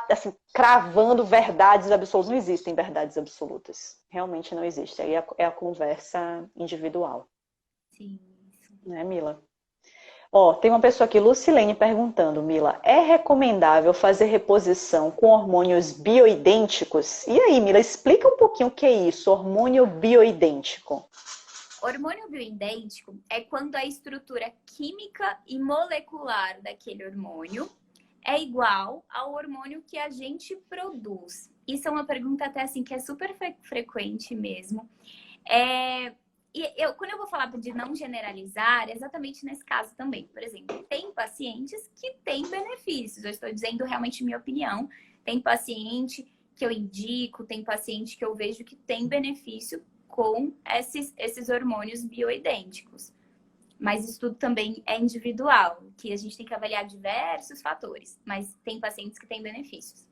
assim, cravando verdades absolutas. Não existem verdades absolutas. Realmente não existe. Aí é a conversa individual. Sim. Né, Mila? Ó, tem uma pessoa aqui, Lucilene, perguntando, Mila, é recomendável fazer reposição com hormônios bioidênticos? E aí, Mila, explica um pouquinho o que é isso, hormônio bioidêntico. Hormônio bioidêntico é quando a estrutura química e molecular daquele hormônio é igual ao hormônio que a gente produz. Isso é uma pergunta até assim que é super frequente mesmo. Quando eu vou falar de não generalizar, é exatamente nesse caso também. Por exemplo, tem pacientes que têm benefícios. Eu estou dizendo realmente minha opinião. Tem paciente que eu indico, tem paciente que eu vejo que tem benefício com esses hormônios bioidênticos. Mas isso tudo também é individual, que a gente tem que avaliar diversos fatores. Mas tem pacientes que têm benefícios.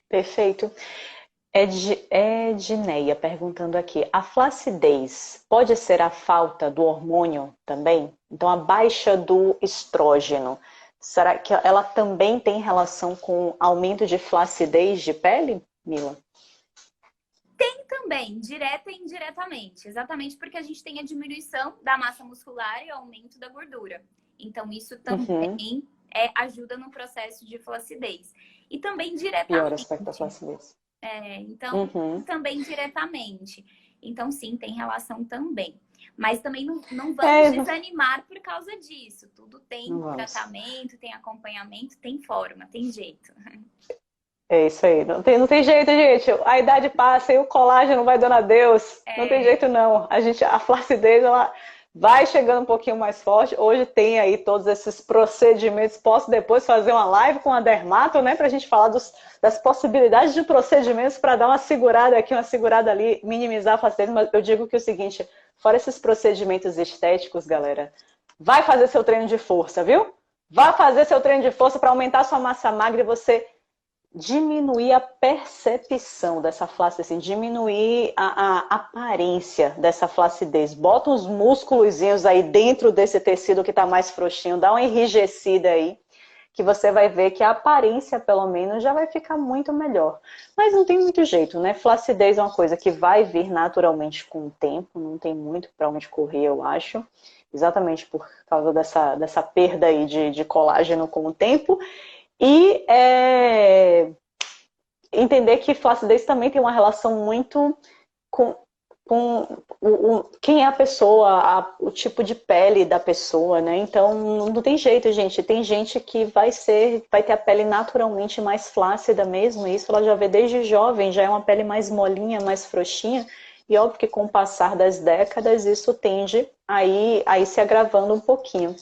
Perfeito. Edneia perguntando aqui, a flacidez pode ser a falta do hormônio também? Então, a baixa do estrógeno, será que ela também tem relação com aumento de flacidez de pele, Mila? Tem também, direta e indiretamente, exatamente porque a gente tem a diminuição da massa muscular e aumento da gordura. Então, isso também ajuda no processo de flacidez. E também diretamente. Pior aspecto da flacidez. Então, também diretamente. Então, sim, tem relação também. Mas também não vamos desanimar por causa disso. Tudo tem tratamento, tem acompanhamento, tem forma, tem jeito. É isso aí. Não tem jeito, gente. A idade passa e o colágeno vai dando adeus. Não tem jeito, não. A flacidez, ela vai chegando um pouquinho mais forte. Hoje tem aí todos esses procedimentos. Posso depois fazer uma live com a dermato, né? Pra gente falar das possibilidades de procedimentos para dar uma segurada aqui, uma segurada ali, minimizar a flacidez. Mas eu digo que é o seguinte, fora esses procedimentos estéticos, galera, vai fazer seu treino de força, viu? Vai fazer seu treino de força para aumentar sua massa magra e você diminuir a percepção dessa flacidez, assim, diminuir a aparência dessa flacidez. Bota uns músculozinhos aí dentro desse tecido que está mais frouxinho, dá uma enrijecida aí, que você vai ver que a aparência, pelo menos, já vai ficar muito melhor. Mas não tem muito jeito, né? Flacidez é uma coisa que vai vir naturalmente com o tempo, não tem muito para onde correr, eu acho. Exatamente por causa dessa perda aí de colágeno com o tempo. E entender que flacidez também tem uma relação muito com quem é a pessoa, o tipo de pele da pessoa, né? Então, não tem jeito, gente. Tem gente que vai ter a pele naturalmente mais flácida mesmo. Isso ela já vê desde jovem, já é uma pele mais molinha, mais frouxinha. E óbvio que com o passar das décadas, isso tende a ir se agravando um pouquinho.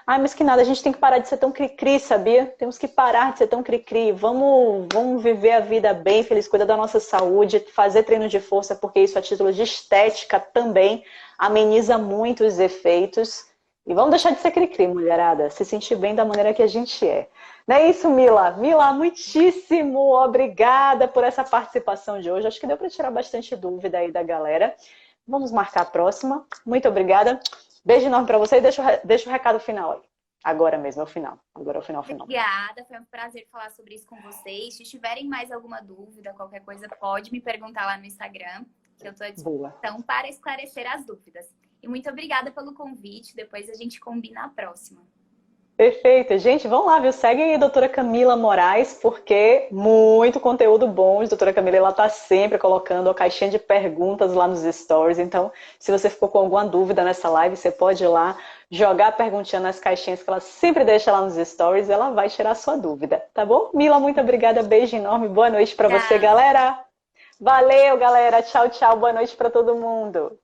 Ai, mas que nada, a gente tem que parar de ser tão cri-cri, sabia? Temos que parar de ser tão cri-cri. Vamos viver a vida bem, feliz, cuidar da nossa saúde, fazer treino de força, porque isso a título de estética também ameniza muito os efeitos. E vamos deixar de ser cri-cri, mulherada. Se sentir bem da maneira que a gente é. Não é isso, Mila? Mila, muitíssimo obrigada por essa participação de hoje. Acho que deu para tirar bastante dúvida aí da galera. Vamos marcar a próxima. Muito obrigada. Beijo enorme pra você e deixa o recado final aí. Agora mesmo, é o final. Agora é o final. Obrigada, foi um prazer falar sobre isso com vocês. Se tiverem mais alguma dúvida, qualquer coisa, pode me perguntar lá no Instagram, que eu estou à disposição para esclarecer as dúvidas. E muito obrigada pelo convite, depois a gente combina a próxima. Perfeito. Gente, vão lá, viu? Segue aí a doutora Camila Moraes, porque muito conteúdo bom. A doutora Camila, ela tá sempre colocando a caixinha de perguntas lá nos stories. Então, se você ficou com alguma dúvida nessa live, você pode ir lá jogar a perguntinha nas caixinhas que ela sempre deixa lá nos stories e ela vai tirar a sua dúvida, tá bom? Mila, muito obrigada. Beijo enorme. Boa noite para você, Obrigada. galera. Valeu, galera. Tchau, tchau. Boa noite para todo mundo.